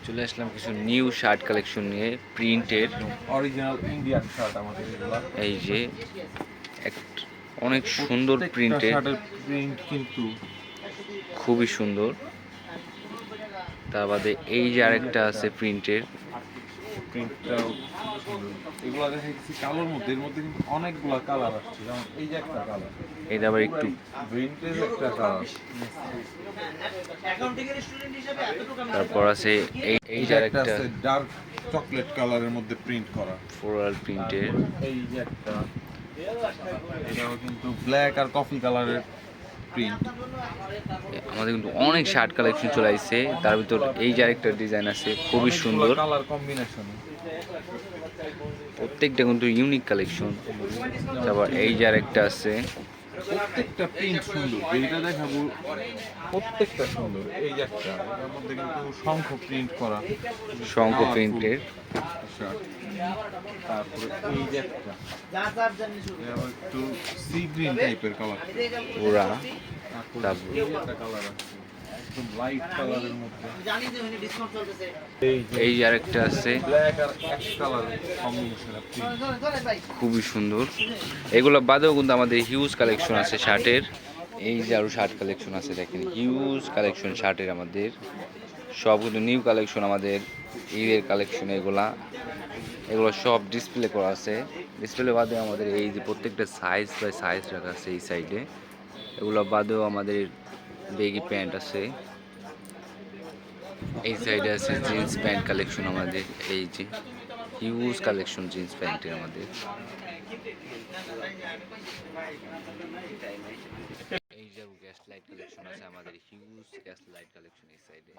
চলে আসলাম কিছু new shirt collection নিয়ে প্রিন্টের। অরিজিনাল ইন্ডিয়ান শার্ট আমাদের এগুলা। এই যে অনেক সুন্দর প্রিন্টের, শার্টের প্রিন্ট কিন্তু খুবই সুন্দর। তার বাদে এই যে আরেকটা আছে প্রিন্টের, প্রিন্টটাও সুন্দর। এগুলা দেখাইতেছি কালোর মধ্যে, এর মধ্যে কিন্তু অনেকগুলা কালার আসছে। যেমন এই যে একটা কালার, এটা আবার একটু ভিন্টেজ একটা কালার। তারপর আছে এই যে একটা আরেকটা আছে ডার্ক চকলেট কালারের মধ্যে প্রিন্ট করা, ফ্লোরাল প্রিন্টের। এই যে একটা, এটাও কিন্তু ব্ল্যাক আর কফি কালারের প্রিন্ট। আমাদের কিন্তু অনেক শার্ট কালেকশন চলে আসছে, তার ভিতর এই যে আরেকটা ডিজাইন আছে খুবই সুন্দর। কালার কম্বিনেশন, প্রত্যেকটা কিন্তু ইউনিক কালেকশন। তারপর এই যে আরেকটা আছে, প্রত্যেকটা প্রিন্ট সুন্দর। যেটা দেখাবো প্রত্যেকটা সুন্দর। এই যে একটা, এটার মধ্যে কিন্তু শঙ্খ প্রিন্ট করা, শঙ্খ প্রিন্টের। শার্ট। তারপরে এই যে একটা, একটু সি গ্রিন টাইপের কালার পুরা। তারপর এই একটা কালার আছে একদম লাইট কালারের মধ্যে। এই যে আরেকটা আছে ব্ল্যাক আর অ্যাশ কালার কম্বিনেশন, খুবই সুন্দর। এগুলো বাদেও কিন্তু আমাদের হিউজ কালেকশন আছে শার্টের। এই যে আরো শার্ট কালেকশন আছে, দেখেন হিউজ কালেকশন শার্টের আমাদের। সব কিন্তু নিউ কালেকশন আমাদের, ঈদের কালেকশন। এগুলো সব ডিসপ্লে করা আছে। ডিসপ্লে বাদে আমাদের এই যে প্রত্যেকটা সাইজ বাই সাইজ রাখা আছে এই সাইডে। এগুলো বাদেও আমাদের বেগি প্যান্ট আছে। এই সাইডে আছে জিন্স প্যান্ট কালেকশন আমাদের। এই যে হিউজ কালেকশন জিন্স প্যান্টের আমাদের। এই যে গ্যাস লাইট কালেকশন আছে আমাদের, হিউজ গ্যাস লাইট কালেকশন এই সাইডে।